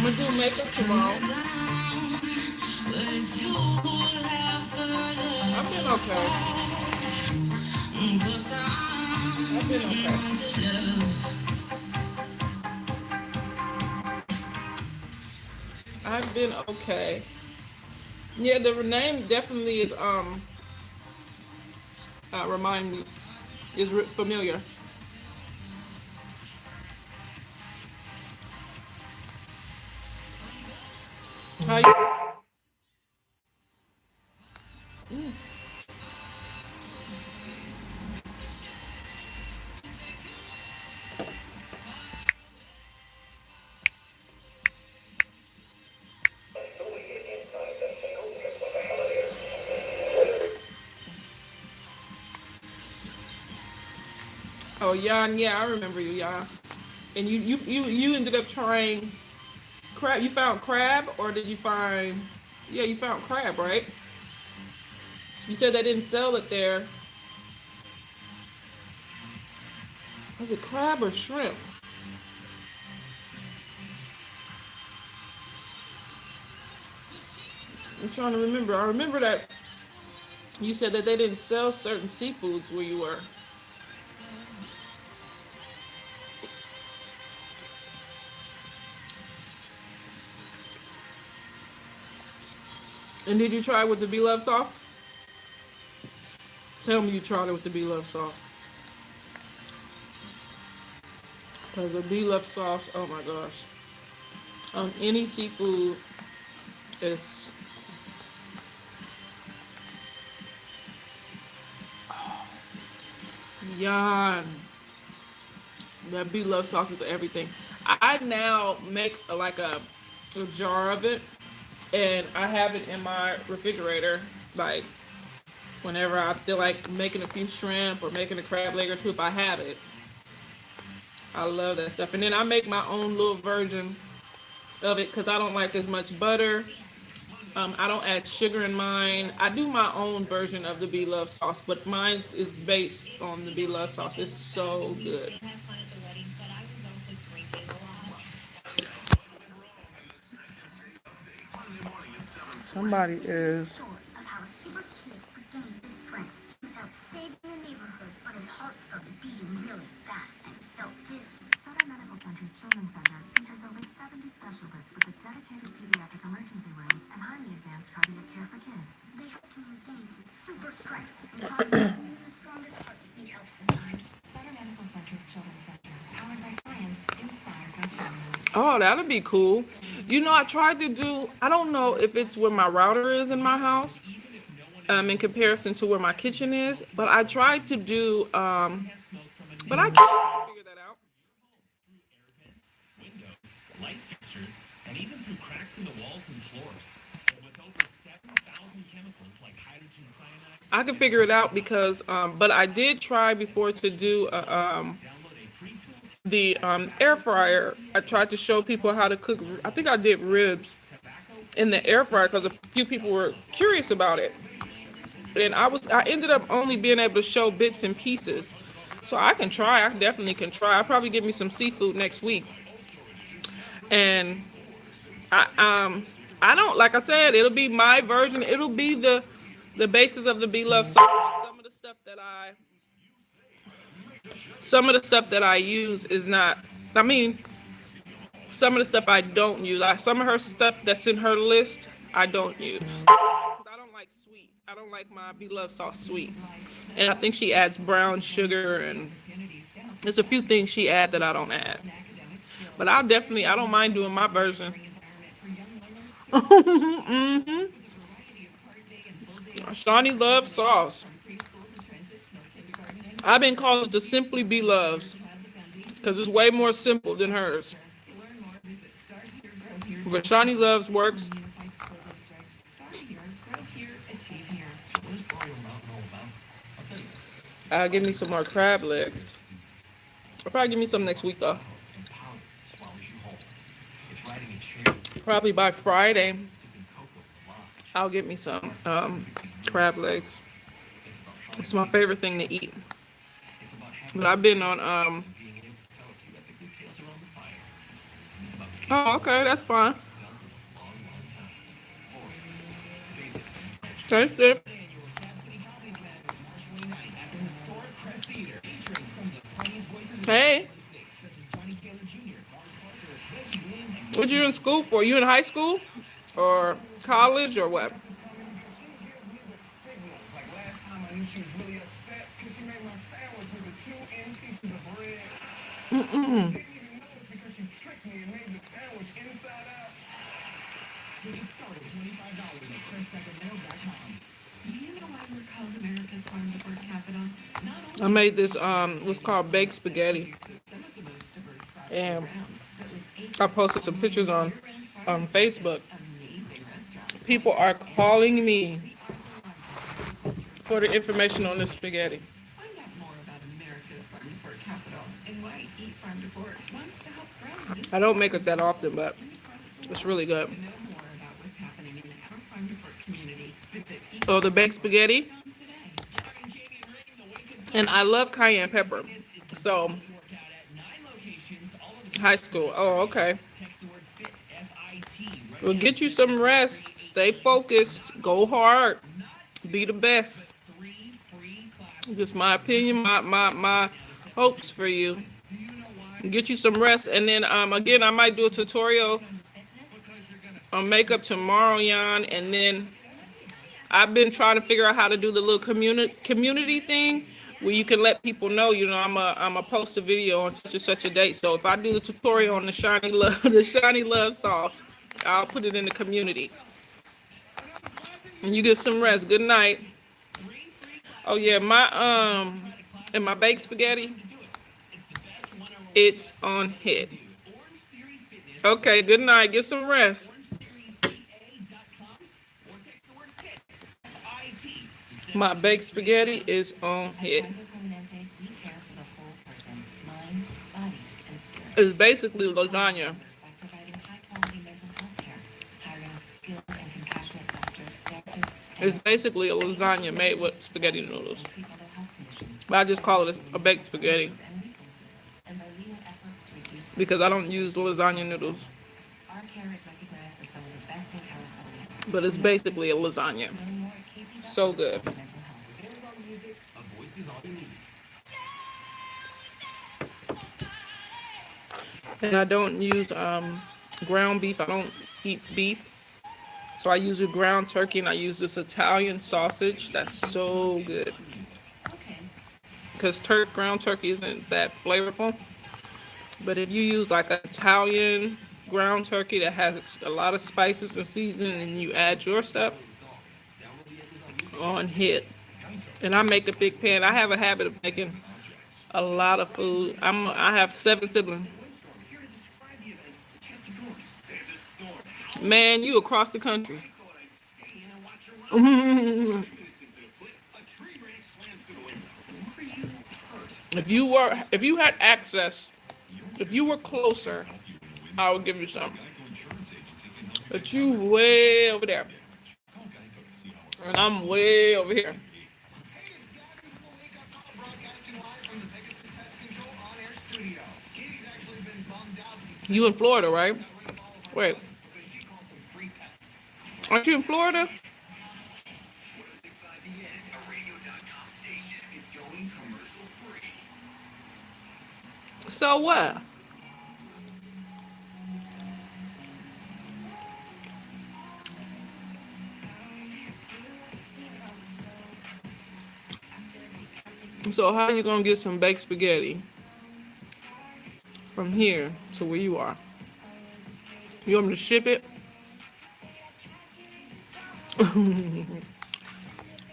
I'm gonna do makeup tomorrow. I've been okay. I've been okay. I've been okay. Yeah, the name definitely is remind me is familiar. How you? Mm. Oh, Jan, yeah, I remember you, Jan. And you ended up trying crab. You found crab, or did you find? Yeah, you found crab, right? You said they didn't sell it there. Was it crab or shrimp? I'm trying to remember. I remember that you said that they didn't sell certain seafoods where you were. And did you try it with the Be Love sauce? Tell me you tried it with the Be Love sauce. Because the Be Love sauce, oh my gosh. On any seafood, it's yon. That Be Love sauce is everything. I now make a jar of it, and I have it in my refrigerator. Like whenever I feel like making a few shrimp or making a crab leg or two, if I have it, I love that stuff. And then I make my own little version of it because I don't like as much butter. I don't add sugar in mine. I do my own version of the Be Love sauce, but mine is based on the Be Love sauce. It's so good. Somebody is. Oh, that'll be cool. You know, I tried to do, I don't know if it's where my router is in my house, in comparison to where my kitchen is, but I tried to do, but I can't figure that out. I can figure it out because, but I did try before to do the air fryer. I tried to show people how to cook. I think I did ribs in the air fryer because a few people were curious about it, and I ended up only being able to show bits and pieces. So I can try. I definitely can try. I'll probably get me some seafood next week, and I I don't like I said it'll be my version. It'll be the basis of the Be Love sauce. Some of the stuff that I use is not. I mean, some of the stuff I don't use. Some of her stuff that's in her list I don't use. 'Cause I don't like sweet. I don't like my Be Love sauce sweet. And I think she adds brown sugar and there's a few things she adds that I don't add. But I don't mind doing my version. hmm Shawnee loves sauce. I've been calling it the Simply Be Loves because it's way more simple than hers. But Shawnee Loves works. Give me some more crab legs. I'll probably give me some next week though. Probably by Friday, I'll get me some crab legs. It's my favorite thing to eat. But I've been on Oh, okay, that's fine. Taste it. Hey, what you in school for? You in high school or college or what? Mm-mm. I made this what's called baked spaghetti, and I posted some pictures on Facebook. People are calling me for the information on this spaghetti. I don't make it that often, but it's really good. So the baked spaghetti, and I love cayenne pepper. So high school. Oh, okay. Well, get you some rest. Stay focused. Go hard. Be the best. Just my opinion, my hopes for you. Get you some rest, and then again, I might do a tutorial on makeup tomorrow, Jan, and then I've been trying to figure out how to do the little community thing where you can let people know, I'm a post a video on such and such a date. So if I do the tutorial on the shiny love the shiny love sauce, I'll put it in the community. And you get some rest. Good night. Oh yeah, and my baked spaghetti, it's on hit. Okay, good night. Get some rest. My baked spaghetti is on hit. It's basically lasagna. It's basically a lasagna made with spaghetti noodles. But I just call it a baked spaghetti because I don't use lasagna noodles. But it's basically a lasagna. So good. And I don't use ground beef. I don't eat beef. So I use a ground turkey, and I use this Italian sausage. That's so good. Because ground turkey isn't that flavorful. But if you use like an Italian ground turkey that has a lot of spices and seasoning, and you add your stuff, on hit. And I make a big pan. I have a habit of making a lot of food. I have 7 siblings. Man, you across the country. If you had access, if you were closer, I would give you some. But you way over there, and I'm way over here. You in Florida, right? Wait, aren't you in Florida? So what? So how are you gonna get some baked spaghetti from here to where you are? You want me to ship it?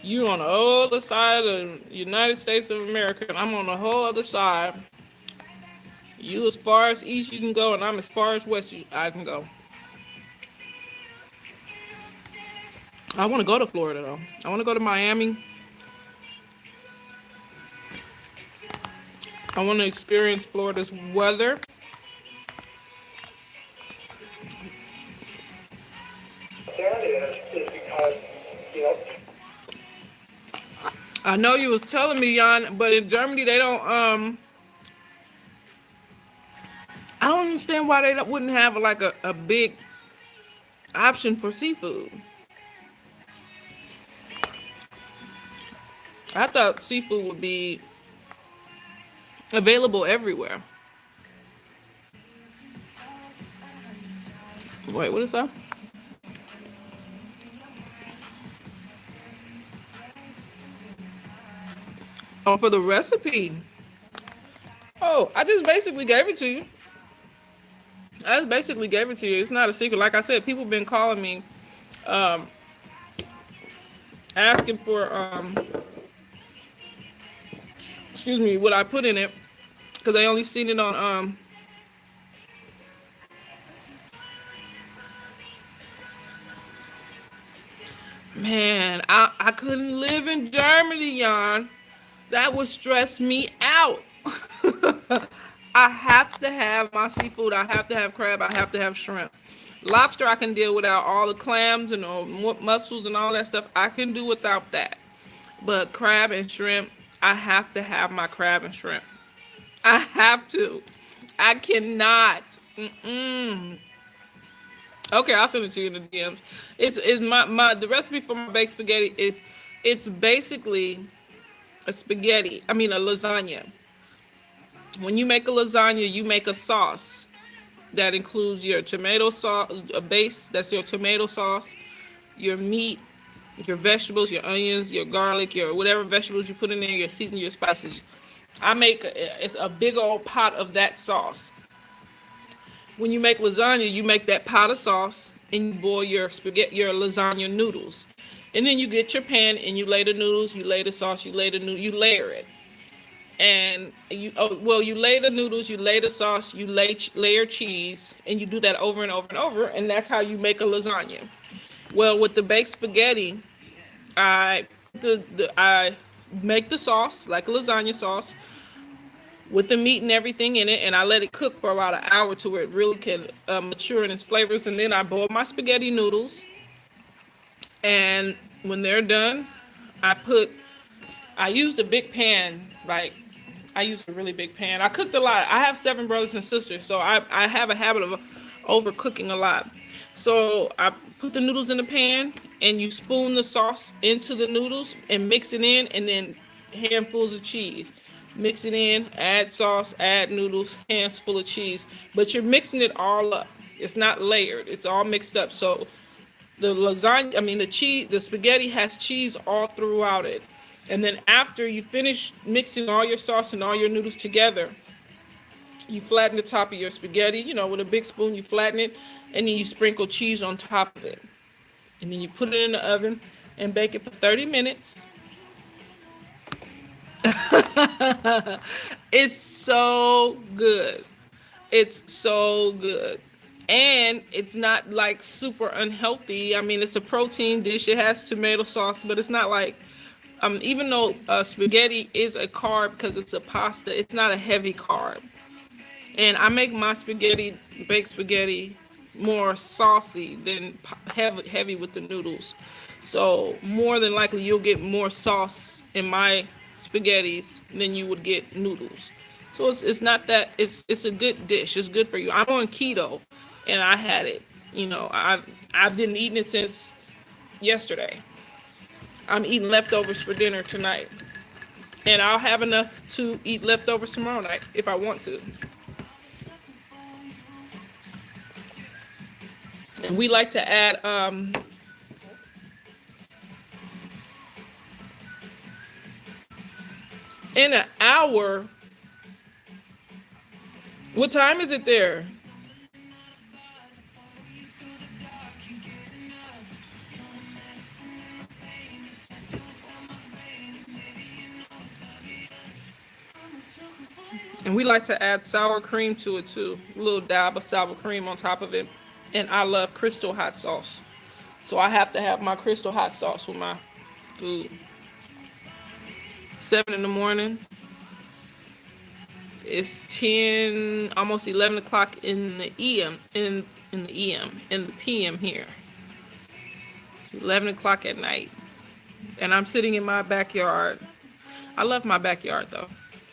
You on the other side of the United States of America, and I'm on the whole other side. You as far as east you can go, and I'm as far as west I can go. I want to go to Florida though. I want to go to Miami. I want to experience Florida's weather. I know you was telling me, Jan, but in Germany they don't I don't understand why they wouldn't have like a big option for seafood. I thought seafood would be available everywhere. Wait, what is that? Oh, for the recipe. Oh, I just basically gave it to you. I just basically gave it to you. It's not a secret. Like I said, people been calling me, um, asking for, excuse me, what I put in it, because they only seen it on, man, I couldn't live in Germany, Jan. That would stress me out. I have to have my seafood. I have to have crab. I have to have shrimp. Lobster, I can deal without all the clams and mussels and all that stuff. I can do without that. But crab and shrimp, I have to have my crab and shrimp. I have to. I cannot. Mm-mm. Okay, I'll send it to you in the DMs. It's my the recipe for my baked spaghetti is it's basically a spaghetti. I mean a lasagna. When you make a lasagna, you make a sauce that includes your tomato sauce, a base that's your tomato sauce, your meat, your vegetables, your onions, your garlic, your whatever vegetables you put in there, your seasoning, your spices. It's a big old pot of that sauce. When you make lasagna, you make that pot of sauce and you boil your spaghetti, your lasagna noodles. And then you get your pan and you lay the noodles, you lay the sauce, you lay the noodle, you layer it. And you lay the noodles, you lay the sauce, you layer cheese, and you do that over and over and over, and that's how you make a lasagna. Well, with the baked spaghetti, I make the sauce like a lasagna sauce with the meat and everything in it, and I let it cook for about an hour to where it really can mature in its flavors, and then I boil my spaghetti noodles, and when they're done, I used a big pan, like I used a really big pan. I cooked a lot. I have 7 brothers and sisters, so I have a habit of overcooking a lot. So I put the noodles in the pan, and you spoon the sauce into the noodles and mix it in, and then handfuls of cheese. Mix it in, add sauce, add noodles, hands full of cheese. But you're mixing it all up. It's not layered. It's all mixed up. So the lasagna, I mean the cheese, the spaghetti has cheese all throughout it. And then after you finish mixing all your sauce and all your noodles together, you flatten the top of your spaghetti, with a big spoon, you flatten it, and then you sprinkle cheese on top of it. And then you put it in the oven and bake it for 30 minutes. It's so good. It's so good. And it's not like super unhealthy. I mean, it's a protein dish. It has tomato sauce, but it's not like, even though spaghetti is a carb because it's a pasta, it's not a heavy carb. And I make my baked spaghetti, more saucy than heavy with the noodles. So more than likely you'll get more sauce in my spaghettis than you would get noodles. So it's not that it's a good dish. It's good for you. I'm on keto, and I had it. I've been eating it since yesterday. I'm eating leftovers for dinner tonight, and I'll have enough to eat leftovers tomorrow night if I want to. And we like to add in an hour. What time is it there? And we like to add sour cream to it too. A little dab of sour cream on top of it. And I love crystal hot sauce. So I have to have my crystal hot sauce with my food. 7 in the morning. It's 10, almost 11 o'clock in the EM, in the PM here. It's 11 o'clock at night. And I'm sitting in my backyard. I love my backyard though.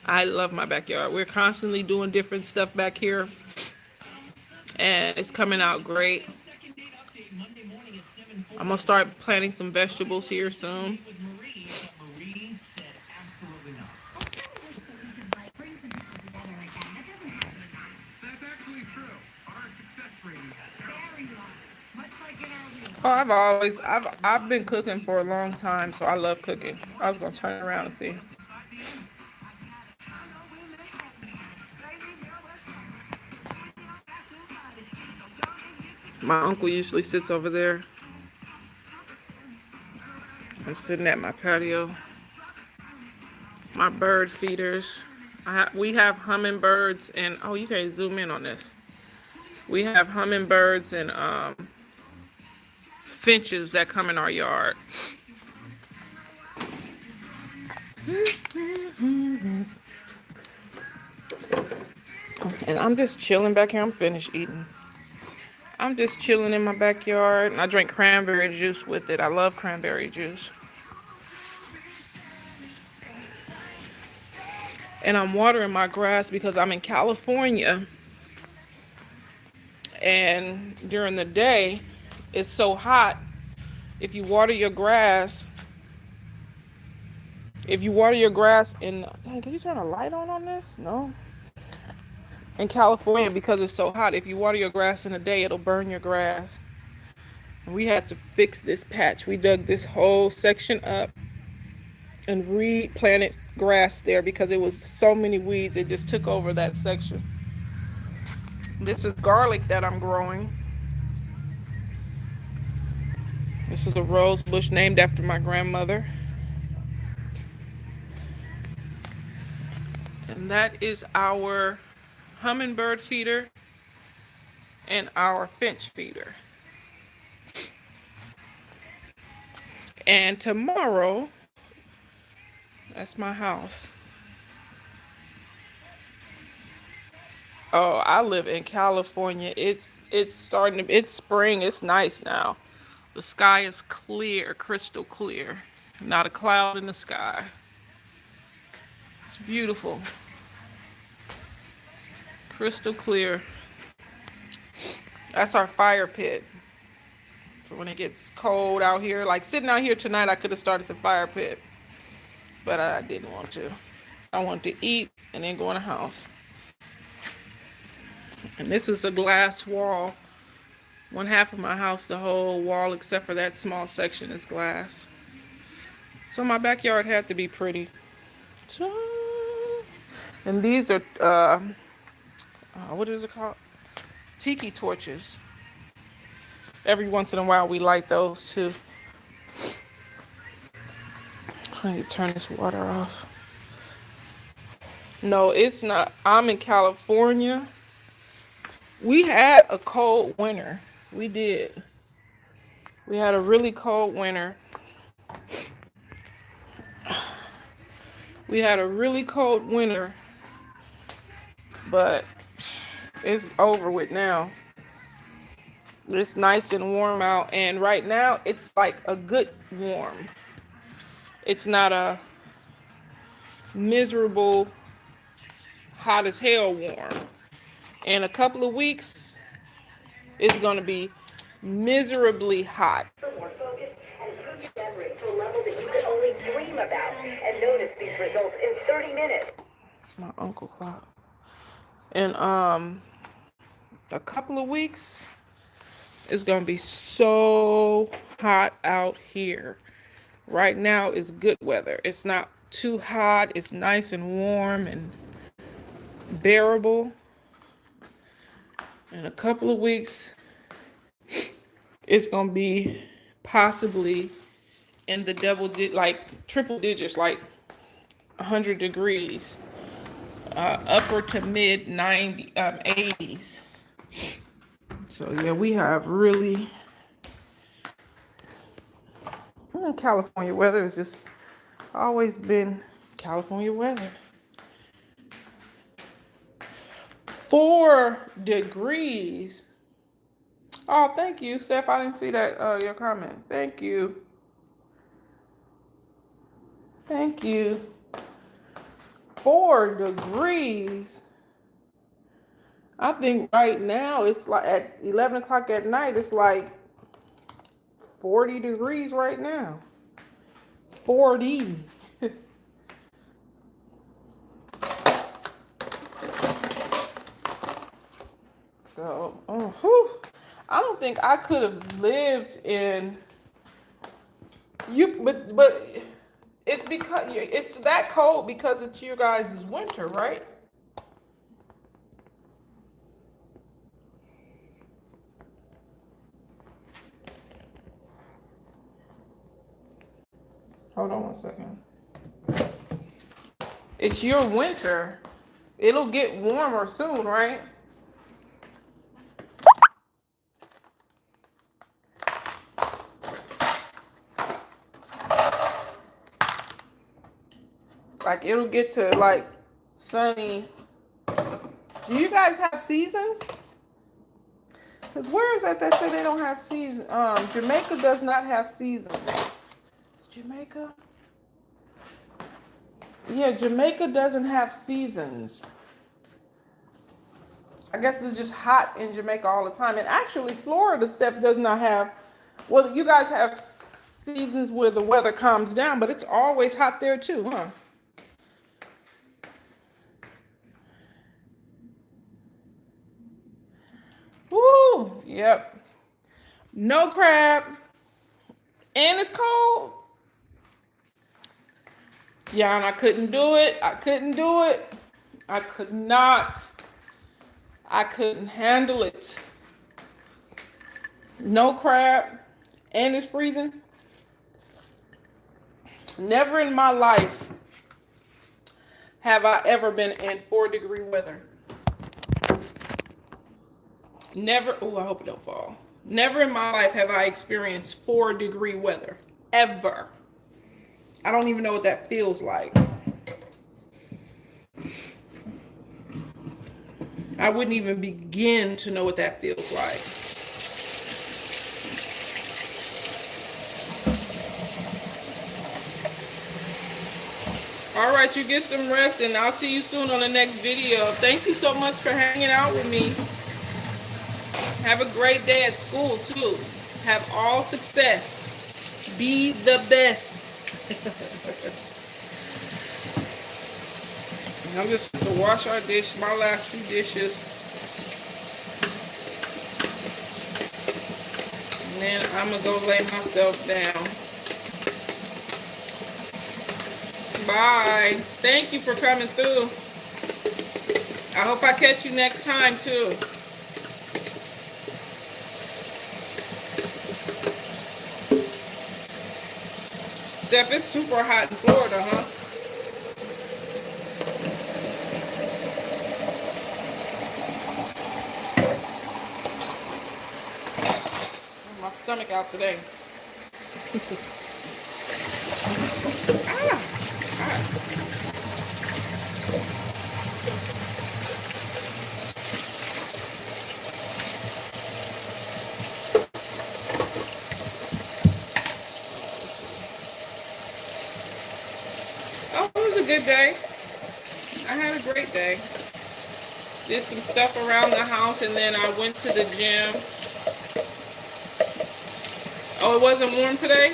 I love my backyard. We're constantly doing different stuff back here. and it's coming out great. I'm gonna start planting some vegetables here soon. Oh, I've been cooking for a long time, so I love cooking. I was gonna turn around and see. My uncle usually sits over there. I'm sitting at my patio. My bird feeders. We have hummingbirds and oh, you can't zoom in on this. We have hummingbirds and finches that come in our yard. And I'm just chilling back here. I'm finished eating. I'm just chilling in my backyard. And I drink cranberry juice with it. I love cranberry juice. And I'm watering my grass because I'm in California. And during the day, it's so hot. If you water your grass, in, dang, can you turn a light on this? No. In California, because it's so hot, if you water your grass in the day, it'll burn your grass. And we had to fix this patch. We dug this whole section up and replanted grass there because it was so many weeds. It just took over that section. This is garlic that I'm growing. This is a rose bush named after my grandmother. And that is our hummingbird feeder and our finch feeder. And tomorrow, that's my house. Oh, I live in California. It's spring. It's nice now. The sky is clear, crystal clear. Not a cloud in the sky. It's beautiful. Crystal clear. That's our fire pit. For when it gets cold out here. Like sitting out here tonight, I could have started the fire pit. But I didn't want to. I wanted to eat and then go in the house. And this is a glass wall. One half of my house, the whole wall except for that small section is glass. So my backyard had to be pretty. And these are, what is it called? Tiki torches. Every once in a while we light those too. I need to turn this water off. No, it's not. I'm in California. We had a cold winter. We did. We had a really cold winter. But it's over with now. It's nice and warm out, and right now it's like a good warm. It's not a miserable, hot as hell warm. In a couple of weeks, it's going to be miserably hot. More focused and push memory to a level that you could only dream about and notice these results in 30 minutes. It's my uncle clock. In a couple of weeks, it's going to be so hot out here. Right now is good weather. It's not too hot. It's nice and warm and bearable. In a couple of weeks, it's going to be possibly in the triple digits, like 100 degrees, upper to mid 80s. So yeah, we have really, California weather has just always been California weather. 4 degrees. Oh, thank you, Steph. I didn't see that, your comment. Thank you. Thank you. 4 degrees. I think right now it's like at 11 o'clock at night, it's like 40 degrees right now. 40. So, I don't think I could have lived in you, but it's because it's that cold because it's you guys' winter, right? Hold on one second. It's your winter. It'll get warmer soon, right? Like it'll get to like sunny. Do you guys have seasons? Because where is that say they don't have seasons? Jamaica does not have seasons. Is Jamaica? Yeah, Jamaica doesn't have seasons. I guess it's just hot in Jamaica all the time. And actually, Florida stuff does not have. Well, you guys have seasons where the weather calms down, but it's always hot there too, huh? Woo! Yep. No crab. And it's cold. Yeah, and I couldn't do it. I couldn't do it. I could not. I couldn't handle it. No crab. And it's freezing. Never in my life have I ever been in 4-degree weather. Never. Oh, I hope it don't fall. Never in my life have I experienced 4-degree weather. Ever. I don't even know what that feels like. I wouldn't even begin to know what that feels like. All right, you get some rest, and I'll see you soon on the next video. Thank you so much for hanging out with me. Have a great day at school, too. Have all success. Be the best. I'm just going to wash our dish, my last few dishes. And then I'm going to go lay myself down. Bye. Thank you for coming through. I hope I catch you next time, too. Steph, it's super hot in Florida, huh? My stomach out today. Oh, it was a good day. I had a great day. Did some stuff around the house, and then I went to the gym. Oh, it wasn't warm today?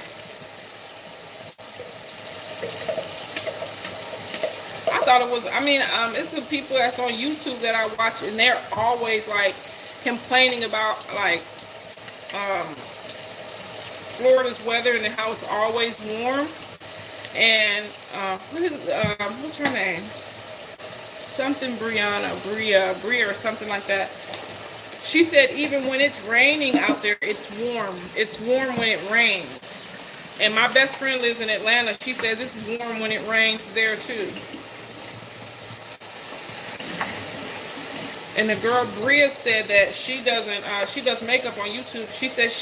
I thought it was. I mean, it's some people that's on YouTube that I watch, and they're always like complaining about like Florida's weather and how it's always warm. And what's her name? Something Bria or something like that. She said even when it's raining out there, it's warm. It's warm when it rains. And my best friend lives in Atlanta. She says it's warm when it rains there too. And the girl Bria said that she does makeup on YouTube. She says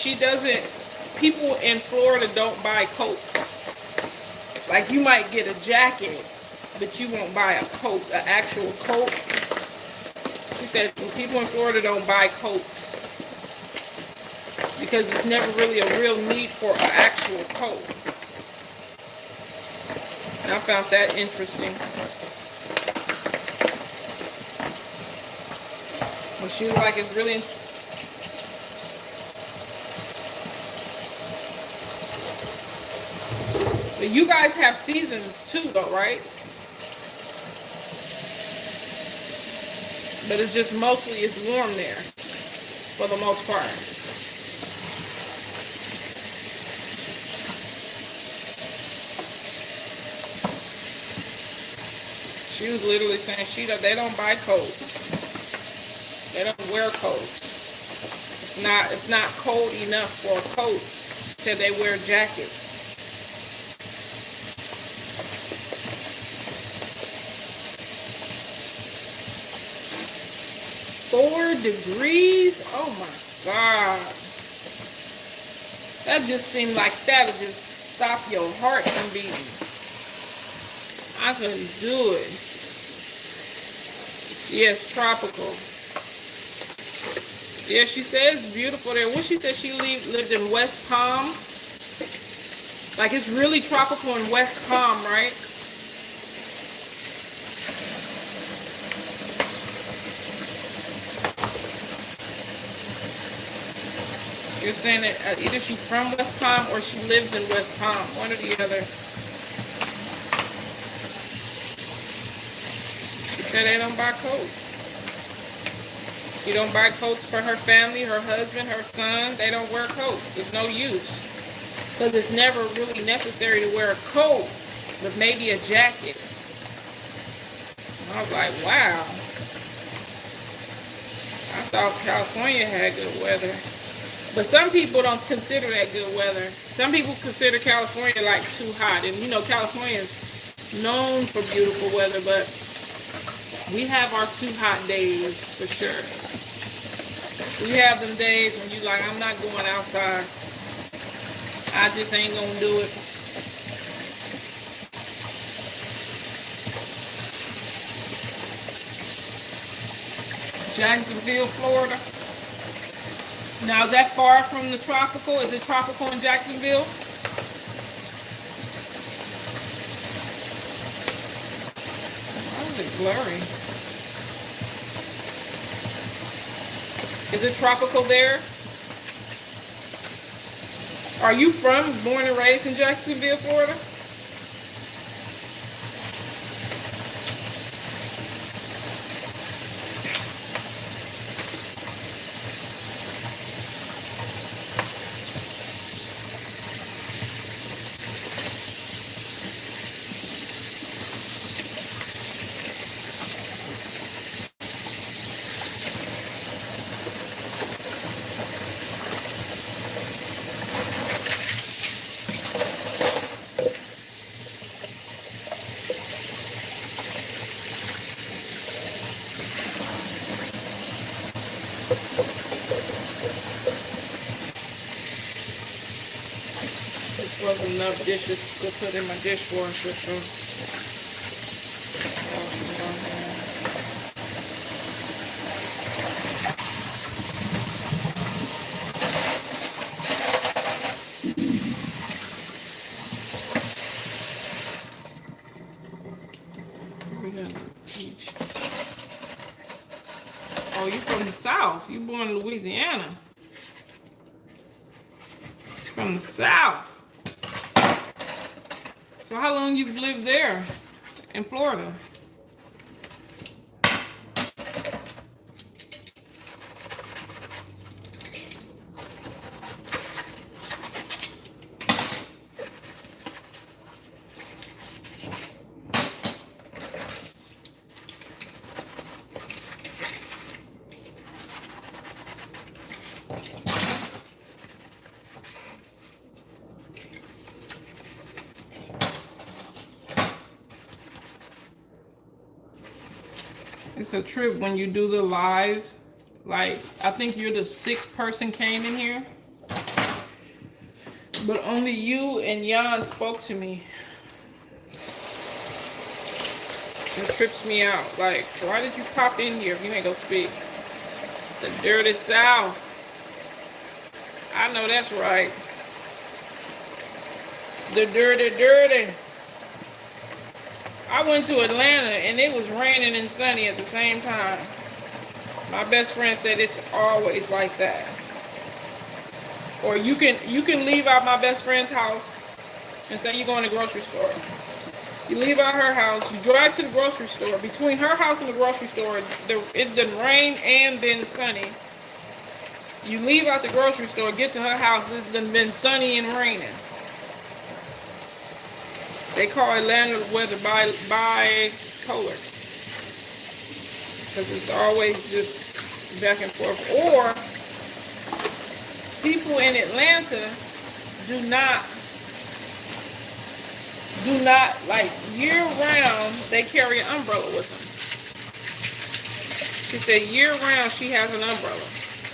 people in Florida don't buy coats. Like you might get a jacket, but you won't buy a coat, an actual coat. She said people in Florida don't buy coats because it's never really a real need for an actual coat. And I found that interesting. And she was like, it's really. But you guys have seasons too, though, right? But it's just mostly it's warm there for the most part. She was literally saying they don't buy coats. They don't wear coats. It's not cold enough for a coat, so they wear jackets. 4 degrees? Oh my God. That just seemed like that'll just stop your heart from beating. I couldn't do it. Yes, tropical. Yeah, she says it's beautiful there. What she said, she lived in West Palm. Like, it's really tropical in West Palm, right? You're saying that either she's from West Palm or she lives in West Palm. One or the other. She said they don't buy coats. She don't buy coats for her family, her husband, her son. They don't wear coats. There's no use. Because it's never really necessary to wear a coat, but maybe a jacket. And I was like, wow. I thought California had good weather. But some people don't consider that good weather. Some people consider California like too hot. And you know, California is known for beautiful weather, but we have our too hot days for sure. We have them days when you like, I'm not going outside. I just ain't gonna do it. Jacksonville, Florida. Now, is that far from the tropical? Is it tropical in Jacksonville? Why is it blurry? Is it tropical there? Are you born and raised in Jacksonville, Florida? Wasn't enough dishes to put in my dishwasher, so oh, you from the South. You born in Louisiana. From the South. So how long you've lived there in Florida? It's a trip when you do the lives. Like, I think you're the 6th person came in here. But only you and Jan spoke to me. It trips me out. Like, why did you pop in here if you ain't gonna speak? The dirty South. I know that's right. The dirty. I went to Atlanta and it was raining and sunny at the same time. My best friend said it's always like that. Or you can leave out my best friend's house and say you're going to the grocery store. You leave out her house, you drive to the grocery store. Between her house and the grocery store, it's been rain and been sunny. You leave out the grocery store, get to her house, it's been sunny and raining. They call Atlanta weather bipolar. Because it's always just back and forth. Or people in Atlanta do not like year round, they carry an umbrella with them. She said year round she has an umbrella.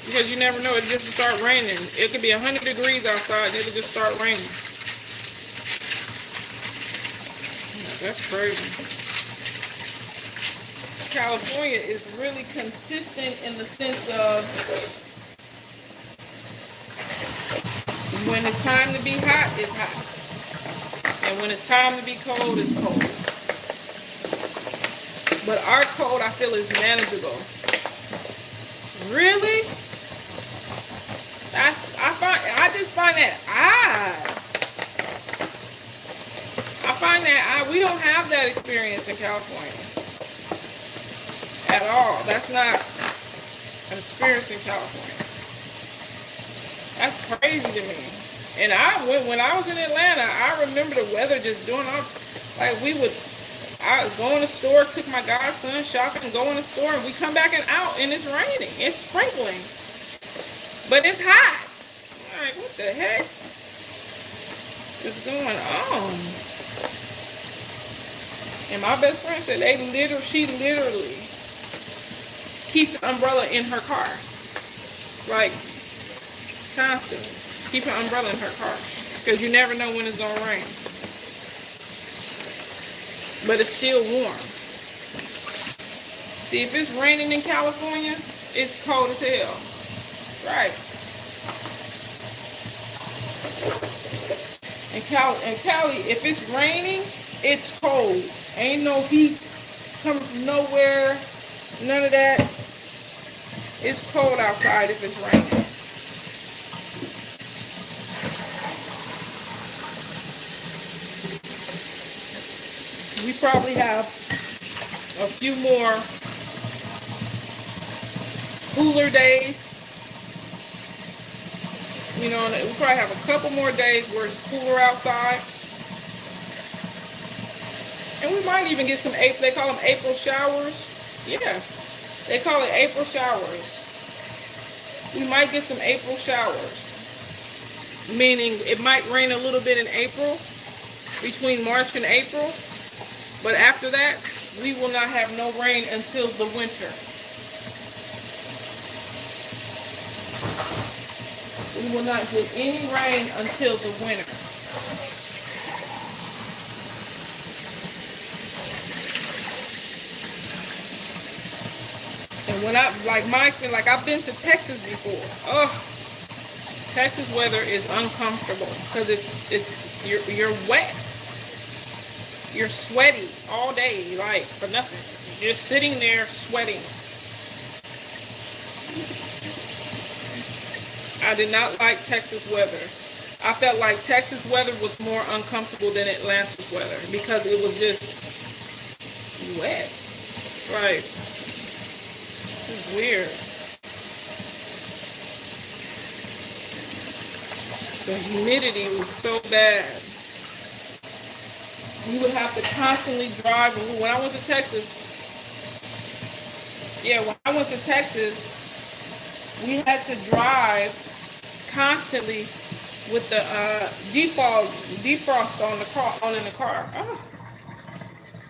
Because you never know, it just start raining. It could be 100 degrees outside and it'll just start raining. That's crazy. California is really consistent in the sense of when it's time to be hot, it's hot. And when it's time to be cold, it's cold. But our cold, I feel, is manageable. Really? I just find that odd. I find that odd. We don't have that experience in California at all. That's not an experience in California. That's crazy to me. And when I was in Atlanta, I remember the weather just doing all, like I was going to the store, took my godson shopping, go in the store, and we come back and out, and it's raining. It's sprinkling. But it's hot. I'm like, what the heck is going on? And my best friend said she literally keeps an umbrella in her car. Like, constantly. Keep an umbrella in her car. Because you never know when it's going to rain. But it's still warm. See, if it's raining in California, it's cold as hell. Right. In Cali, if it's raining, it's cold. Ain't no heat coming from nowhere. None of that. It's cold outside if it's raining. We probably have a few more cooler days. You know, we probably have a couple more days where it's cooler outside. And we might even get some they call them April showers. Yeah, they call it April showers. We might get some April showers. Meaning it might rain a little bit in April, between March and April. But after that, we will not have no rain until the winter. We will not get any rain until the winter. And when I've been to Texas before. Oh, Texas weather is uncomfortable because you're wet. You're sweaty all day, like for nothing. You're just sitting there sweating. I did not like Texas weather. I felt like Texas weather was more uncomfortable than Atlanta's weather because it was just wet. Right. It's weird. The humidity was so bad. You would have to constantly drive. When I went to Texas, we had to drive constantly with the defrost on in the car. Oh.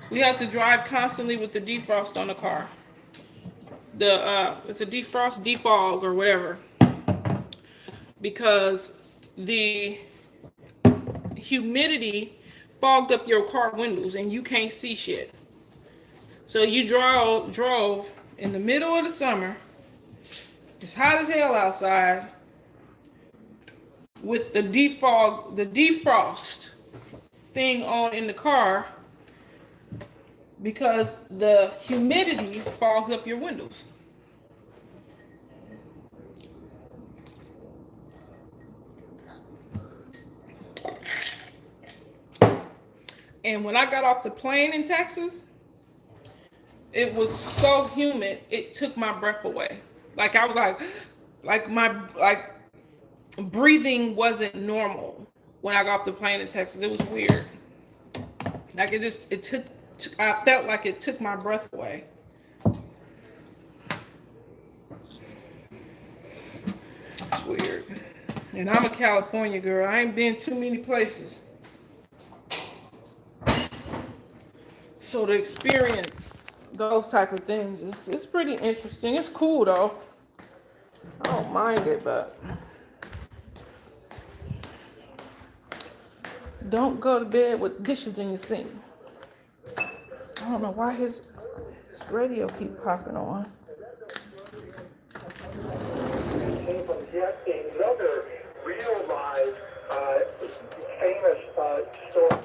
We had to drive constantly with the defrost on the car. It's a defog or whatever, because the humidity fogged up your car windows and you can't see shit. So you drove in the middle of the summer. It's hot as hell outside with the defrost thing on in the car because the humidity fogs up your windows. And when I got off the plane in Texas, it was so humid, it took my breath away. Like I was like my like breathing wasn't normal when I got off the plane in Texas. It was weird. Like it took. I felt like it took my breath away. It's weird. And I'm a California girl. I ain't been too many places. So to experience those type of things, it's pretty interesting. It's cool though. I don't mind it, but don't go to bed with dishes in your sink. I don't know why his radio keep popping on. Another real live famous story.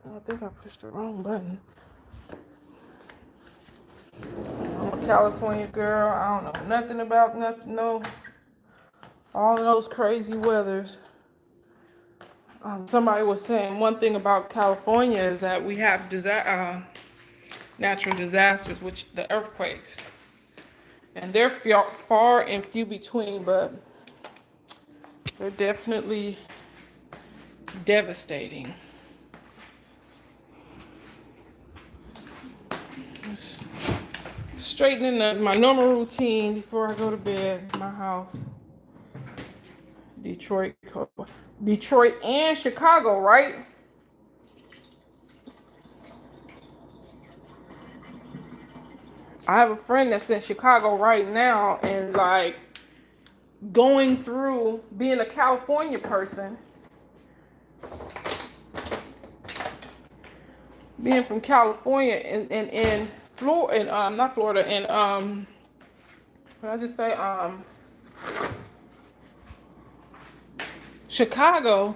I think I pushed the wrong button. I'm a California girl. I don't know nothing about nothing. No, all of those crazy weathers. Somebody was saying one thing about California is that we have natural disasters, which the earthquakes, and they're far and few between, but they're definitely devastating. Just straightening up my normal routine before I go to bed in my house. Detroit and Chicago, right? I have a friend that's in Chicago right now, and like going through being a California person, being from California and Florida, and not Florida, and what did I just say? Chicago.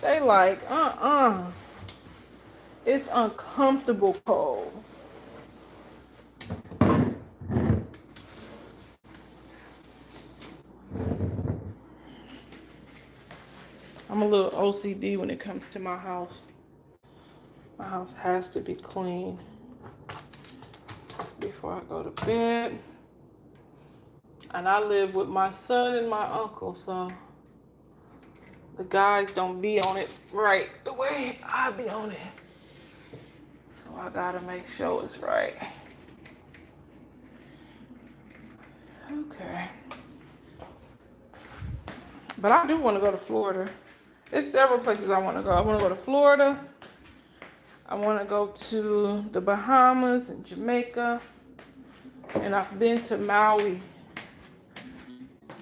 They like, it's uncomfortable cold. I'm a little OCD when it comes to my house. My house has to be clean before I go to bed. And I live with my son and my uncle, so the guys don't be on it right the way I be on it. So I gotta make sure it's right. Okay. But I do want to go to Florida. There's several places I want to go. I want to go to Florida. I want to go to the Bahamas and Jamaica. And I've been to Maui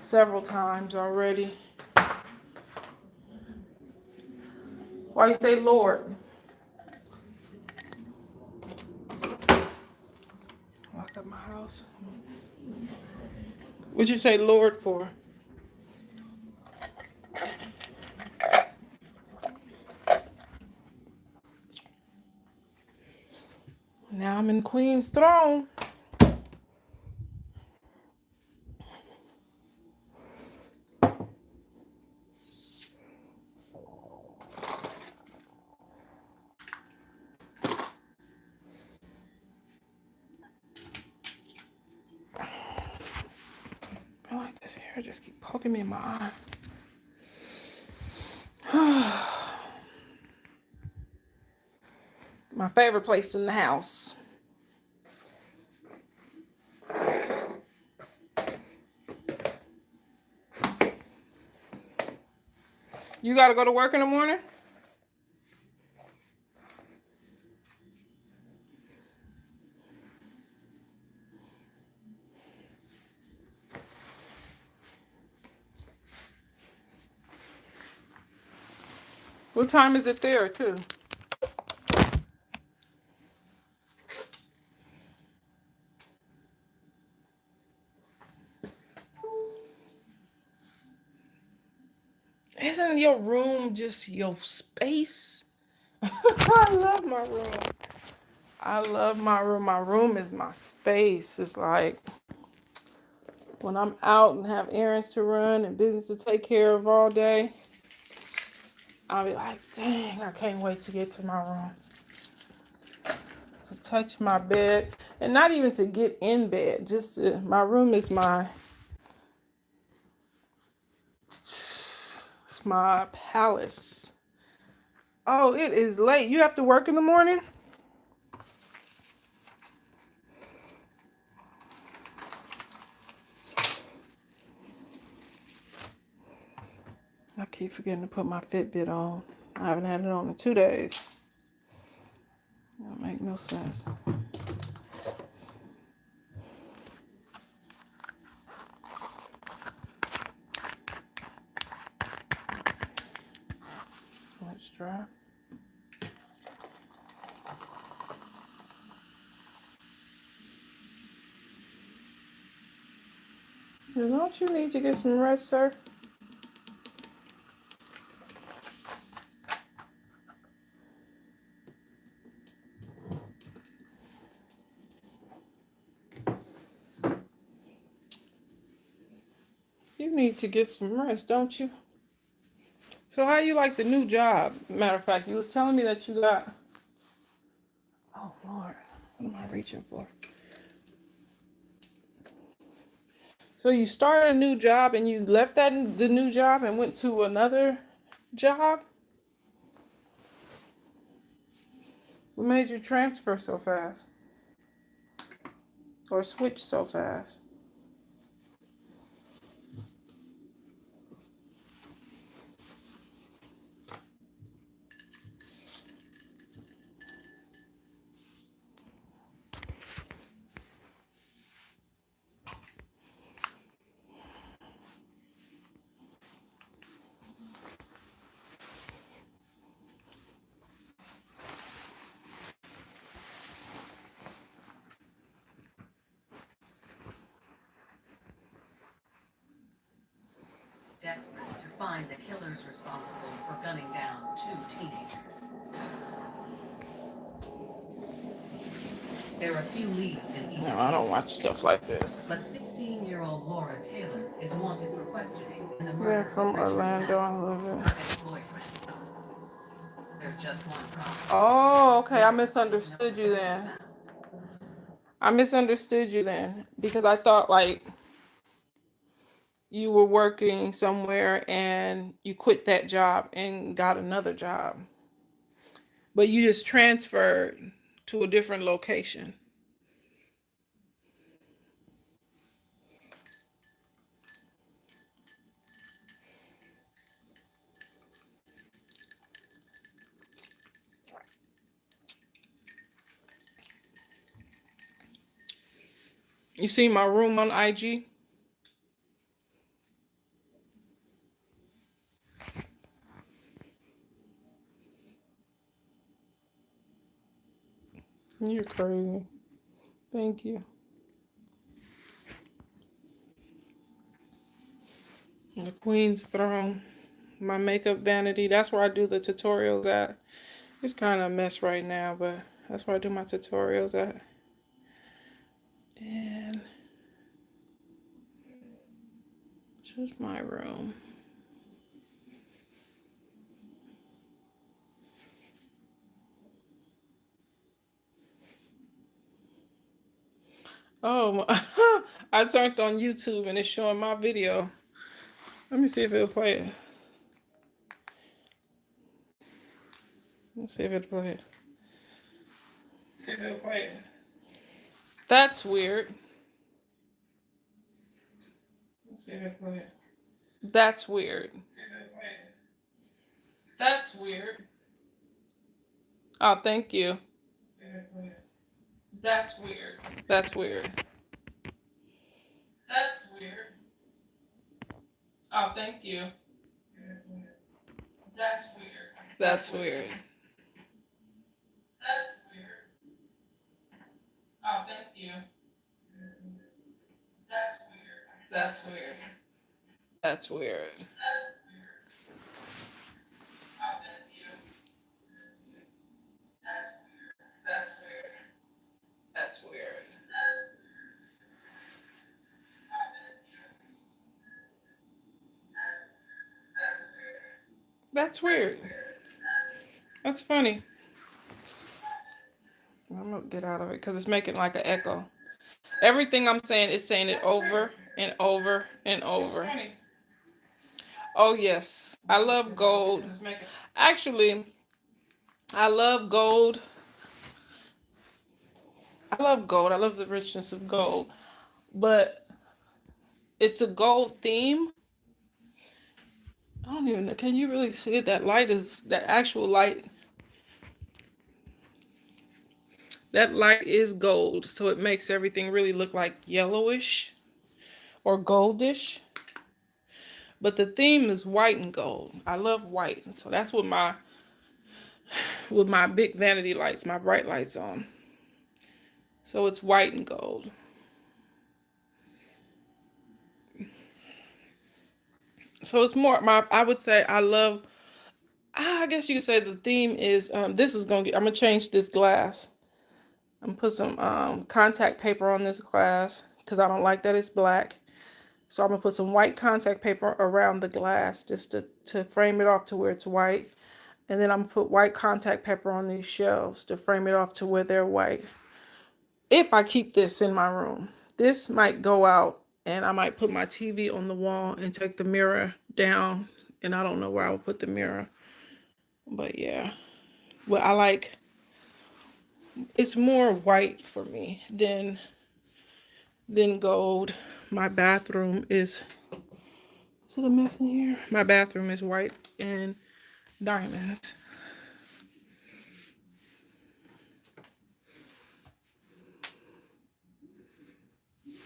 several times already. Why you say Lord? Lock up my house. What'd you say Lord for? Now I'm in Queen's throne. I like this hair just keep poking me in my eye. My favorite place in the house. You gotta go to work in the morning? What time is it there, too? Isn't your room just your space? I love my room. I love my room. My room is my space. It's like when I'm out and have errands to run and business to take care of all day, I'll be like, dang, I can't wait to get to my room. To touch my bed. And not even to get in bed. Just to, my room is it's my palace. Oh, it is late. You have to work in the morning? I keep forgetting to put my Fitbit on. I haven't had it on in 2 days. That make no sense. Let's try. Don't you need to get some rest, sir? You need to get some rest, don't you? So how you like the new job? Matter of fact, you was telling me that you got... Oh, Lord. What am I reaching for? So you started a new job and you left the new job and went to another job? What made you transfer so fast? Or switch so fast? Desperate to find the killers responsible for gunning down 2 teenagers. There are few leads in each No, I don't case, watch stuff like this. but 16-year-old Laura Taylor is wanted for questioning in the They're murder of from Richard Orlando. I Mathis, love her it. ex-boyfriend. There's just one problem. Oh, okay. I Laura is misunderstood you nowhere to be then. found. I misunderstood you then because I thought like you were working somewhere and you quit that job and got another job. But you just transferred to a different location. You see my room on IG? You're crazy. Thank you. The Queen's Throne. My makeup vanity. That's where I do the tutorials at. It's kind of a mess right now, but that's where I do my tutorials at. And this is my room. Oh, I turned on YouTube and it's showing my video. Let me see if it'll play it. Let's see if it'll play it. See if it'll play it. That's weird. Let's see if it'll play it. That's weird. See if it'll play it. That's weird. Oh, thank you. See if it'll play it. That's weird. That's weird. That's weird. Oh, thank you. That's weird. That's weird. That's weird. Oh, thank you. That's weird. That's weird. That's weird. Oh, thank you. That's weird. That's weird. That's weird. That's funny. I'm gonna get out of it because it's making like an echo. Everything I'm saying is saying it over and over and over. Oh yes, I love gold. Actually, I love gold. I love gold. I love the richness of gold, but it's a gold theme. I don't even know. Can you really see it? That light is that actual light. That light is gold, so it makes everything really look like yellowish or goldish. But the theme is white and gold. I love white, so that's what my big vanity lights, my bright lights on. So it's white and gold. So it's more my. I would say I love. I guess you could say the theme is. This is gonna. I'm gonna change this glass. I'm gonna put some contact paper on this glass because I don't like that it's black. So I'm gonna put some white contact paper around the glass just to frame it off to where it's white. And then I'm gonna put white contact paper on these shelves to frame it off to where they're white. If I keep this in my room, this might go out and I might put my TV on the wall and take the mirror down. And I don't know where I will put the mirror. But yeah. Well, I like it's more white for me than gold. My bathroom is it a mess in here? My bathroom is white and diamonds.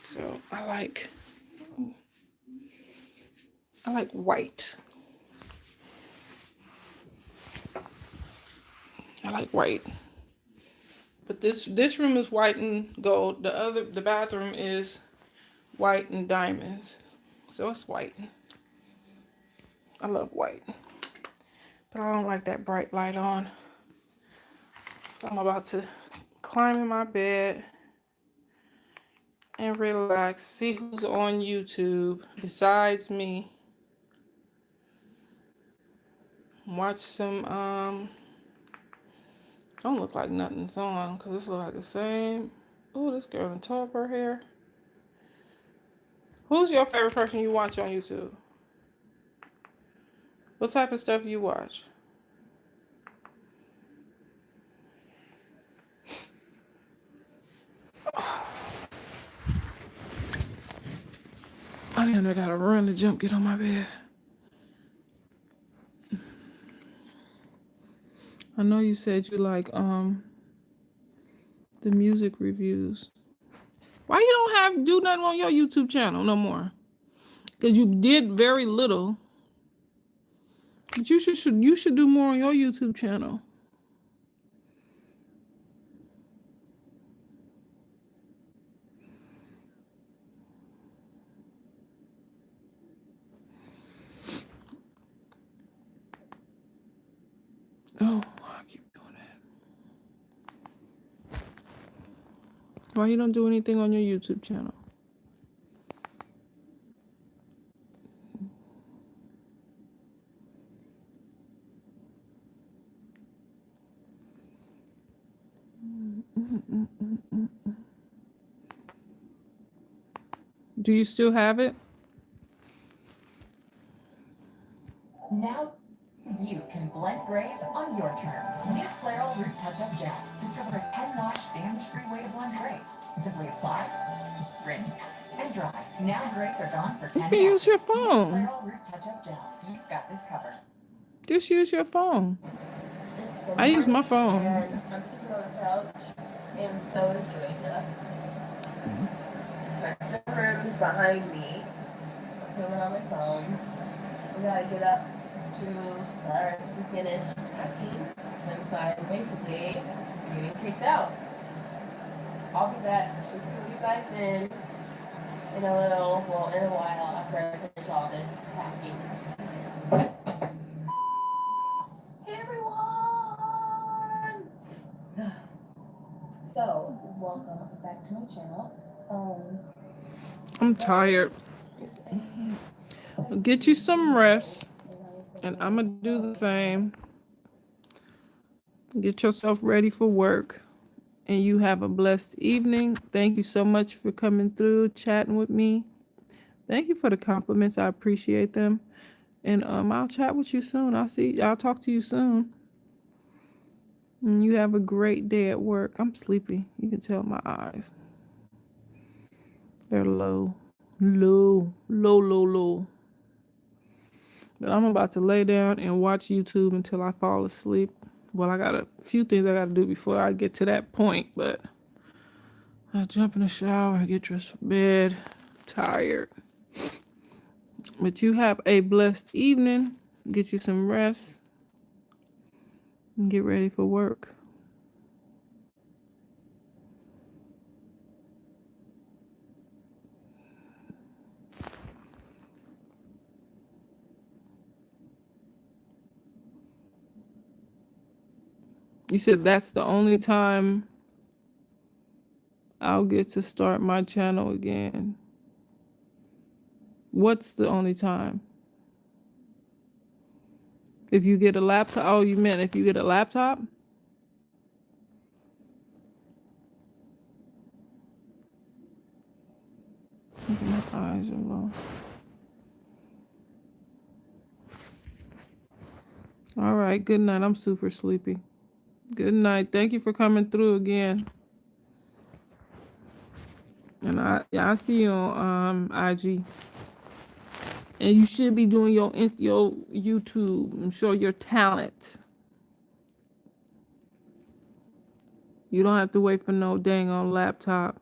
So I like white. I like white. But this room is white and gold. The bathroom is white and diamonds. So it's white. I love white. But I don't like that bright light on. So I'm about to climb in my bed and relax. See who's on YouTube besides me. Watch some don't look like nothing's on because this look like the same. Oh, this girl in top her hair. Who's your favorite person you watch on YouTube? What type of stuff you watch? I never gotta run to jump, get on my bed. I know you said you like the music reviews. Why you don't have do nothing on your YouTube channel no more? Cause you did very little. But you should do more on your YouTube channel. Oh, I keep doing that. Why you don't do anything on your YouTube channel? Do you still have it? Now you can blend grays on your terms. New Clairol Root Touch-Up Gel. Discover a 10-wash, damage-free way to blend grays. Simply apply, rinse, and dry. Now grays are gone for 10 You can use your hours. New phone. Clairol Root Touch-Up Gel. You've got this covered. Just use your phone. I use my phone. And I'm sitting on the couch, and so is Joycia. My room is behind me. I'm filming on my phone. We gotta get up to start and finish packing since I'm basically getting kicked out. I'll be back to fill you guys in a while after I finish all this packing. Hey everyone! So, welcome back to my channel. I'm tired. Get you some rest. And I'm gonna do the same. Get yourself ready for work. And you have a blessed evening. Thank you so much for coming through, chatting with me. Thank you for the compliments. I appreciate them. And I'll chat with you soon. I'll talk to you soon. And you have a great day at work. I'm sleepy. You can tell my eyes. They're low. Low. Low, low, low. But I'm about to lay down and watch YouTube until I fall asleep. Well, I got a few things I got to do before I get to that point, but I jump in the shower, get dressed for bed, tired. But you have a blessed evening. Get you some rest and get ready for work. You said that's the only time I'll get to start my channel again. What's the only time? If you get a laptop? Oh, you meant if you get a laptop? My eyes are low. All right, good night. I'm super sleepy. Good night. Thank you for coming through again. And I see you on IG. And you should be doing your YouTube and show your talent. You don't have to wait for no dang on laptop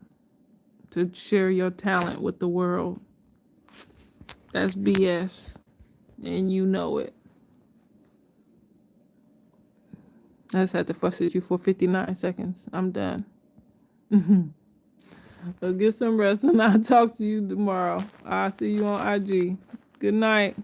to share your talent with the world. That's BS. And you know it. I just had to fuss at you for 59 seconds. I'm done. So get some rest and I'll talk to you tomorrow. I'll see you on IG. Good night.